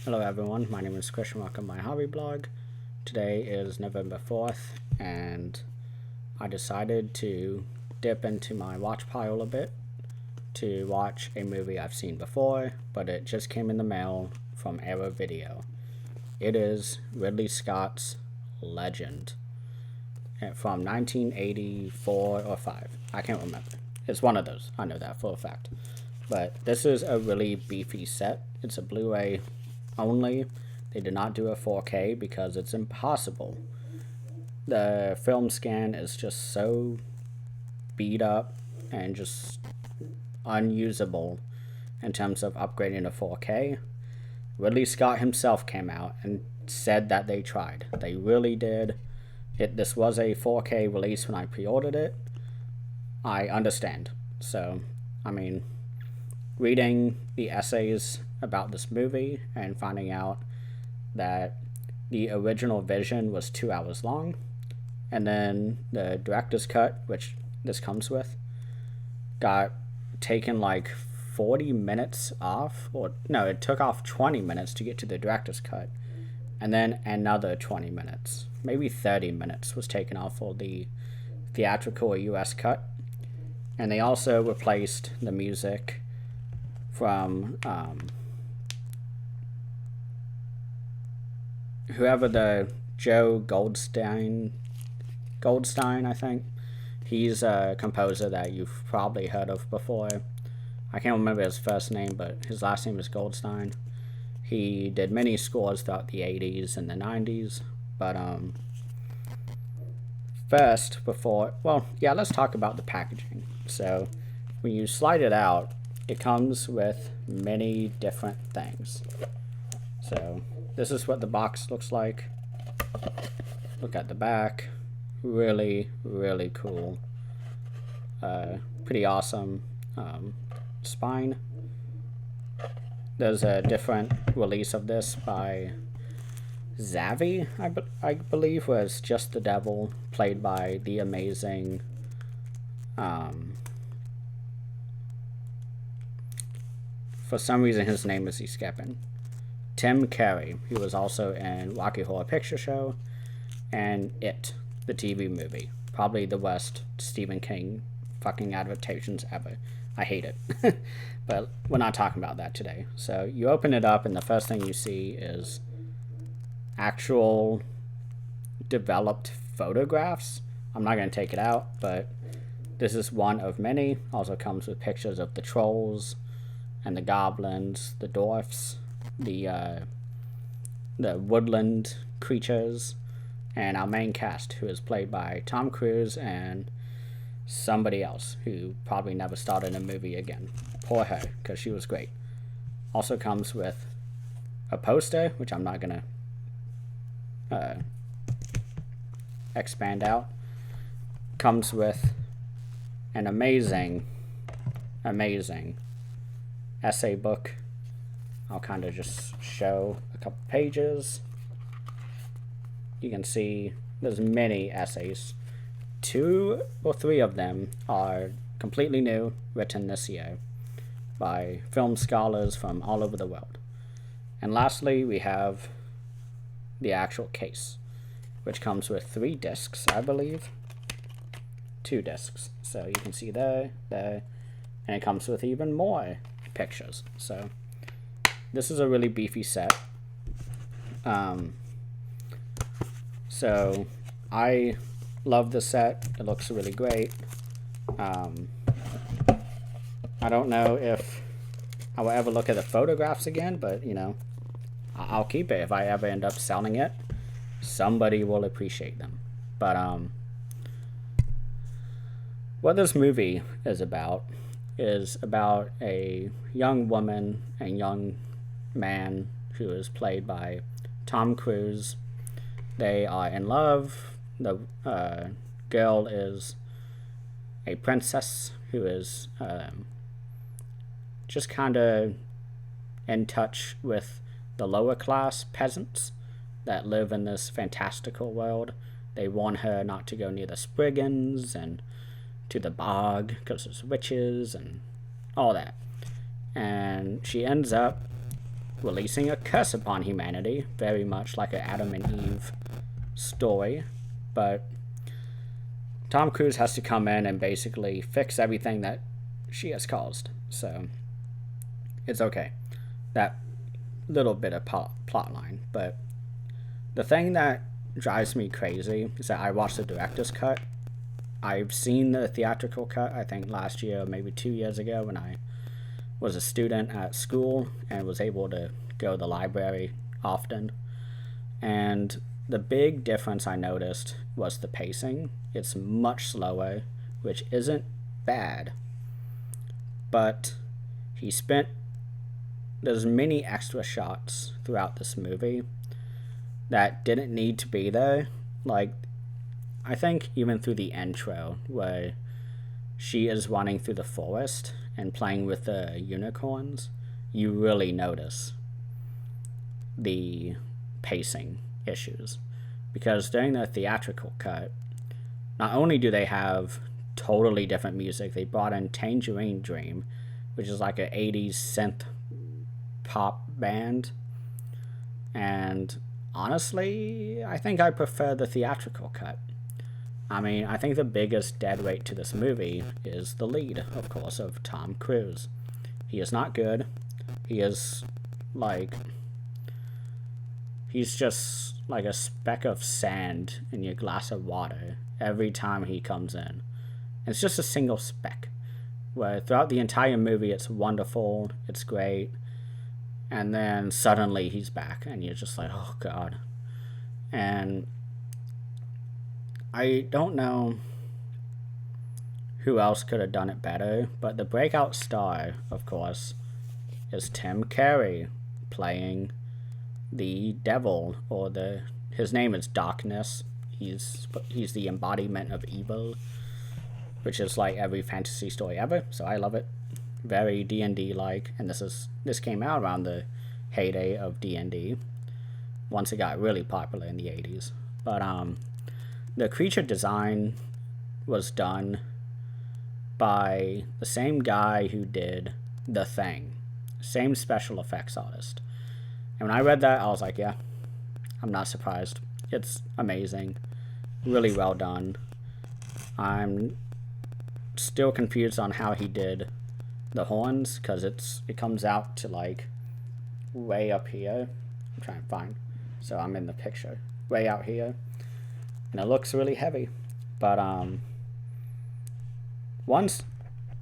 Hello everyone, my name is Christian, welcome to my hobby blog. Today is November 4th and I decided to dip into my watch pile a bit to watch a movie I've seen before, but it just came in the mail from Arrow Video. It is Ridley Scott's Legend from 1984 or 5. I can't remember. It's one of those, I know that for a fact. But this is a really beefy set. It's a Blu-ray only. They did not do a 4K because it's impossible. The film scan is just so beat up and just unusable in terms of upgrading to 4K. Ridley Scott himself came out and said that they tried. They really did. This was a 4K release when I pre-ordered it. I understand. So, reading the essays about this movie and finding out that the original vision was 2 hours long, and then the director's cut, which this comes with, got taken like 40 minutes off, or no, it took off 20 minutes to get to the director's cut, and then another 20 minutes, maybe 30 minutes was taken off for the theatrical US cut. And they also replaced the music from whoever the Joe Goldstein, I think. He's a composer that you've probably heard of before. I can't remember his first name, but his last name is Goldstein. He did many scores throughout the 80s and the 90s. But first, let's talk about the packaging. So when you slide it out, it comes with many different things. So this is what the box looks like. Look at the back. Really, really cool. Pretty awesome spine. There's a different release of this by Zavi, I believe, was Just the Devil, played by the amazing for some reason his name is escaping. Tim Curry, who was also in Rocky Horror Picture Show and It, the TV movie. Probably the worst Stephen King fucking adaptations ever. I hate it. But we're not talking about that today. So you open it up and the first thing you see is actual developed photographs. I'm not going to take it out, but this is one of many. Also comes with pictures of the trolls and the goblins, the dwarfs, the woodland creatures, and our main cast, who is played by Tom Cruise and somebody else who probably never started a movie again. Poor her, because she was great. Also comes with a poster, which I'm not going to expand out. Comes with an amazing essay book. I'll kind of just show a couple pages. You can see there's many essays. 2 or 3 of them are completely new, written this year by film scholars from all over the world. And lastly, we have the actual case, which comes with 3 discs, I believe. 2 discs. So you can see there, and it comes with even more pictures. So this is a really beefy set. So I love the set. It looks really great. I don't know if I will ever look at the photographs again, but I'll keep it. If I ever end up selling it, somebody will appreciate them. But what this movie is about a young woman and young man who is played by Tom Cruise. They are in love. The girl is a princess who is just kind of in touch with the lower class peasants that live in this fantastical world. They warn her not to go near the Spriggans and to the bog because there's witches and all that. And she ends up releasing a curse upon humanity, very much like an Adam and Eve story. But Tom Cruise has to come in and basically fix everything that she has caused. So it's okay. That little bit of plot line. But the thing that drives me crazy is that I watched the director's cut. I've seen the theatrical cut, I think last year or maybe 2 years ago, when I was a student at school and was able to go to the library often. And the big difference I noticed was the pacing. It's much slower, which isn't bad. But there's many extra shots throughout this movie that didn't need to be there. Like, I think even through the intro, where she is running through the forest and playing with the unicorns, you really notice the pacing issues. Because during the theatrical cut, not only do they have totally different music, they brought in Tangerine Dream, which is like an 80s synth pop band. And honestly, I think I prefer the theatrical cut. I mean, I think the biggest dead weight to this movie is the lead, of course, of Tom Cruise. He is not good. He's just like a speck of sand in your glass of water every time he comes in. And it's just a single speck. Where throughout the entire movie, it's wonderful, it's great, and then suddenly he's back, and you're just like, oh god. And I don't know who else could have done it better, but the breakout star, of course, is Tim Curry playing the devil, or his name is Darkness. He's the embodiment of evil, which is like every fantasy story ever, so I love it. Very D&D like, and this came out around the heyday of D&D, once it got really popular in the 80s. But the creature design was done by the same guy who did The Thing, same special effects artist. And when I read that, I was like, yeah, I'm not surprised. It's amazing, really well done. I'm still confused on how he did the horns, because it comes out to like way up here. I'm trying to find, so I'm in the picture way out here, and it looks really heavy. But one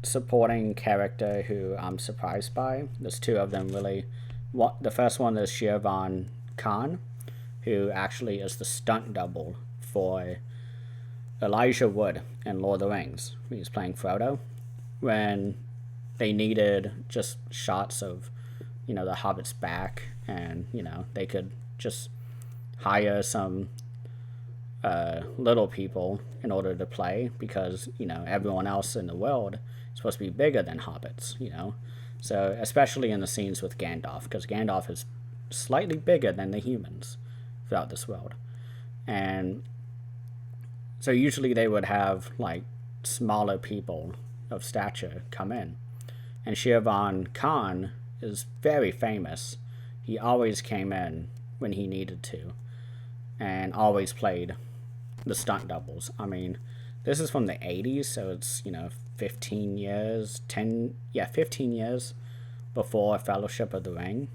supporting character who I'm surprised by, there's two of them really. The first one is Shivan Khan, who actually is the stunt double for Elijah Wood in Lord of the Rings. He's playing Frodo when they needed just shots of, the Hobbit's back, and, they could just hire some little people in order to play, because, everyone else in the world is supposed to be bigger than hobbits, So, especially in the scenes with Gandalf, because Gandalf is slightly bigger than the humans throughout this world. And so usually they would have, like, smaller people of stature come in. And Shivan Khan is very famous. He always came in when he needed to, and always played the stunt doubles. I mean, this is from the 80s, so it's, 15 years before Fellowship of the Ring.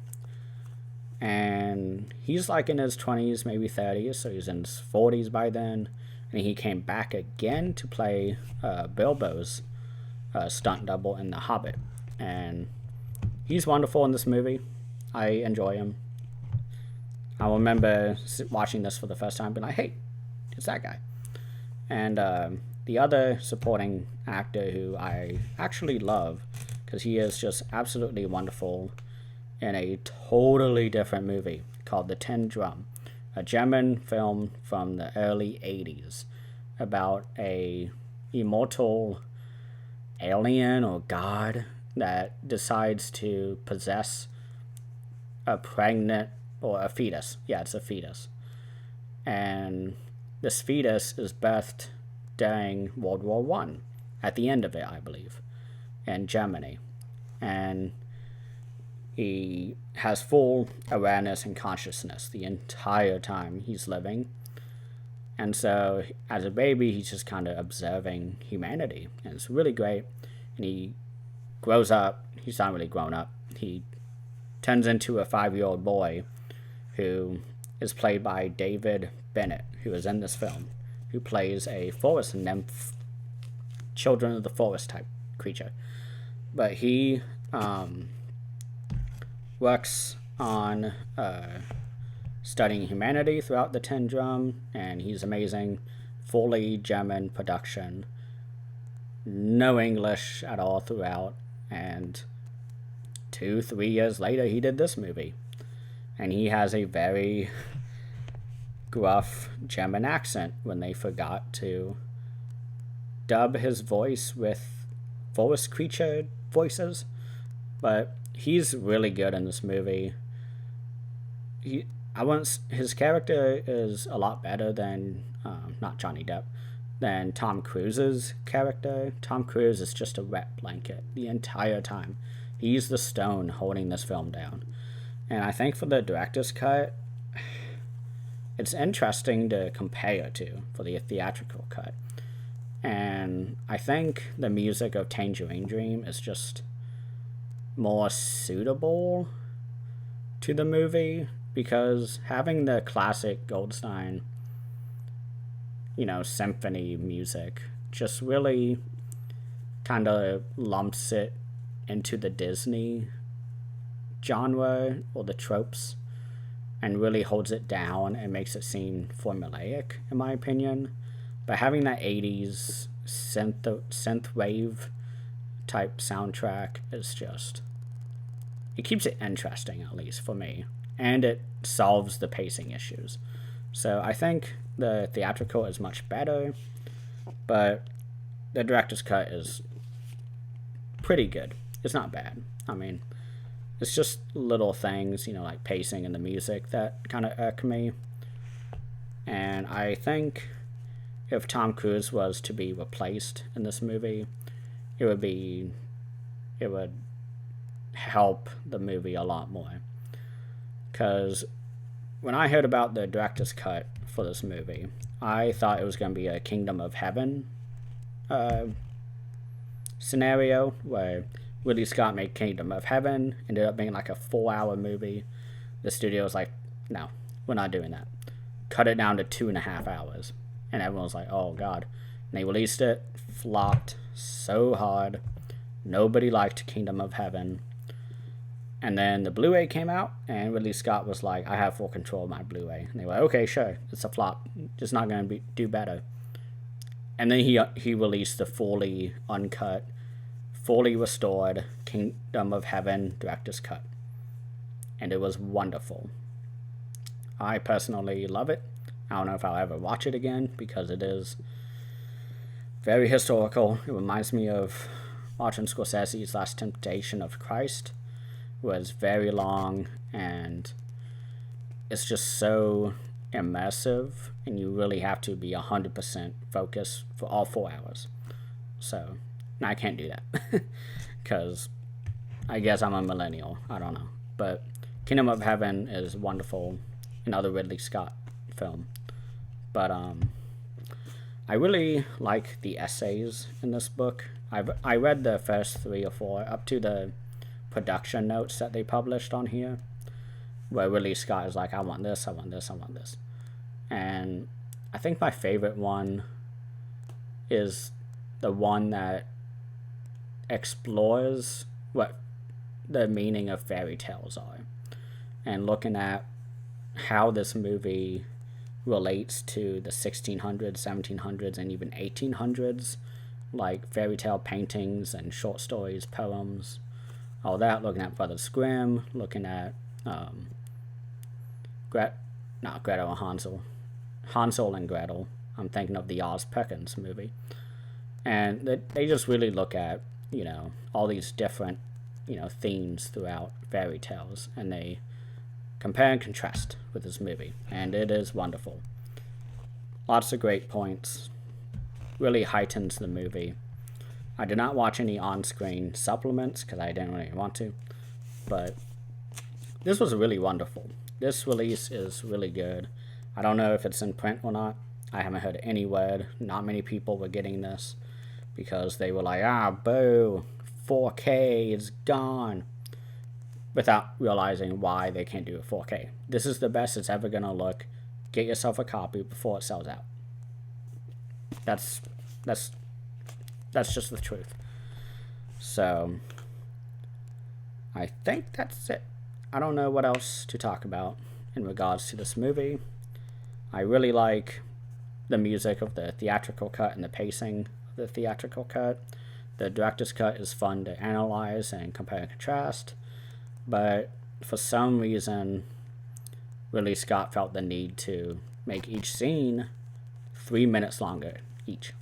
And he's like in his 20s, maybe 30s, so he's in his 40s by then. And he came back again to play Bilbo's stunt double in The Hobbit. And he's wonderful in this movie. I enjoy him. I remember watching this for the first time, being like, hey, it's that guy. And the other supporting actor who I actually love, because he is just absolutely wonderful, in a totally different movie called The Tin Drum, a German film from the early 80s about a immortal alien or god that decides to possess a pregnant, or a fetus. Yeah, it's a fetus. And this fetus is birthed during World War I, at the end of it, I believe, in Germany. And He has full awareness and consciousness the entire time he's living. And so, as a baby, he's just kind of observing humanity. And it's really great. And he grows up. He's not really grown up. He turns into a 5-year-old boy who is played by David Bennett, who is in this film, who plays a forest nymph, children of the forest type creature. But he works on studying humanity throughout the Tin Drum, and he's amazing. Fully German production, no English at all throughout, and 2-3 years later he did this movie, and he has a very gruff German accent when they forgot to dub his voice with forest creature voices. But he's really good in this movie. His character is a lot better than not Johnny Depp, than Tom Cruise's character. Tom Cruise is just a wet blanket the entire time. He's the stone holding this film down. And I think for the director's cut, it's interesting to compare to for the theatrical cut. And I think the music of Tangerine Dream is just more suitable to the movie, because having the classic Goldstein, symphony music just really kind of lumps it into the Disney genre or the tropes and really holds it down and makes it seem formulaic, in my opinion. But having that 80s synth wave type soundtrack is just, it keeps it interesting, at least for me, and it solves the pacing issues. So I think the theatrical is much better, but the director's cut is pretty good. It's not bad. I mean, it's just little things, like pacing and the music that kind of irk me. And I think if Tom Cruise was to be replaced in this movie, it would help the movie a lot more. Because when I heard about the director's cut for this movie, I thought it was going to be a Kingdom of Heaven scenario where Ridley Scott made Kingdom of Heaven, ended up being like a 4-hour movie. The studio was like, no, we're not doing that. Cut it down to 2.5 hours. And everyone was like, oh god. And they released it, flopped so hard. Nobody liked Kingdom of Heaven. And then the Blu-ray came out, and Ridley Scott was like, I have full control of my Blu-ray. And they were like, okay, sure, it's a flop. It's not going to do better. And then he released the fully uncut, fully restored Kingdom of Heaven director's cut. And it was wonderful. I personally love it. I don't know if I'll ever watch it again, because it is very historical. It reminds me of watching Scorsese's Last Temptation of Christ. It was very long, and it's just so immersive, and you really have to be 100% focused for all 4 hours. So, I can't do that, because I guess I'm a millennial. I don't know. But Kingdom of Heaven is wonderful, another Ridley Scott film. But I really like the essays in this book. I read the first 3 or 4 up to the production notes that they published on here, where Ridley Scott is like, I want this, I want this, I want this. And I think my favorite one is the one that explores what the meaning of fairy tales are, and looking at how this movie relates to the 1600s, 1700s, and even 1800s, like fairy tale paintings and short stories, poems, all that. Looking at Brothers Grimm, looking at Gretel and Hansel and Gretel. I'm thinking of the Oz Perkins movie. And they just really look at, all these different, themes throughout fairy tales, and they compare and contrast with this movie, and it is wonderful. Lots of great points. Really heightens the movie. I did not watch any on-screen supplements because I didn't really want to, but this was really wonderful. This release is really good. I don't know if it's in print or not. I haven't heard any word. Not many people were getting this because they were like, boo, 4K is gone, without realizing why they can't do a 4K. This is the best it's ever gonna look. Get yourself a copy before it sells out. That's just the truth. So I think that's it. I don't know what else to talk about in regards to this movie. I really like the music of the theatrical cut and the pacing of the theatrical cut. The director's cut is fun to analyze and compare and contrast, but for some reason, Ridley Scott felt the need to make each scene 3 minutes longer each.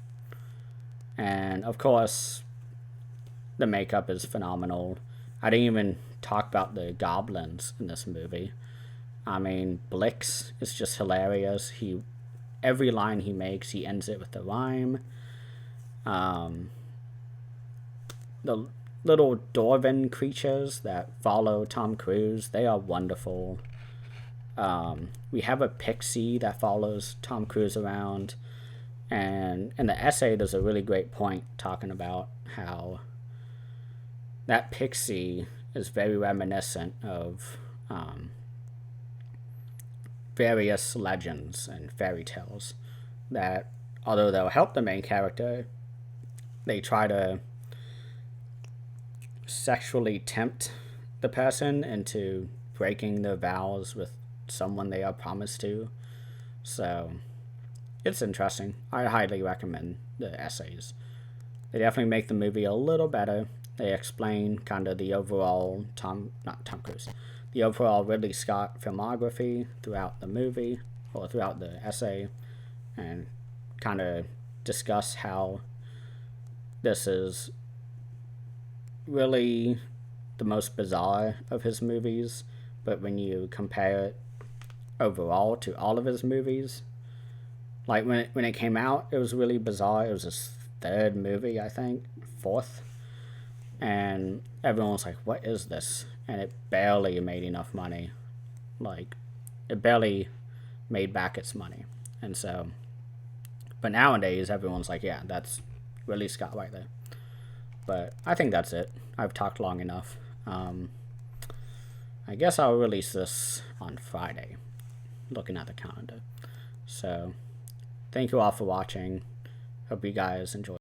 And of course, the makeup is phenomenal. I didn't even talk about the goblins in this movie. I mean, Blix is just hilarious. Every line he makes, he ends it with a rhyme. The little dwarven creatures that follow Tom Cruise, they are wonderful. We have a pixie that follows Tom Cruise around. And in the essay, there's a really great point talking about how that pixie is very reminiscent of various legends and fairy tales that, although they'll help the main character, they try to sexually tempt the person into breaking their vows with someone they are promised to. So it's interesting. I highly recommend the essays. They definitely make the movie a little better. They explain kind of the overall the overall Ridley Scott filmography throughout the movie, or throughout the essay, and kind of discuss how this is really the most bizarre of his movies, but when you compare it overall to all of his movies, like when it came out, it was really bizarre. It was his third movie, I think, fourth, and everyone was like, what is this? And it barely made enough money. Like, it barely made back its money. And so, but nowadays, everyone's like, yeah, that's Ridley Scott right there. But I think that's it. I've talked long enough. I guess I'll release this on Friday, looking at the calendar. So, thank you all for watching. Hope you guys enjoy.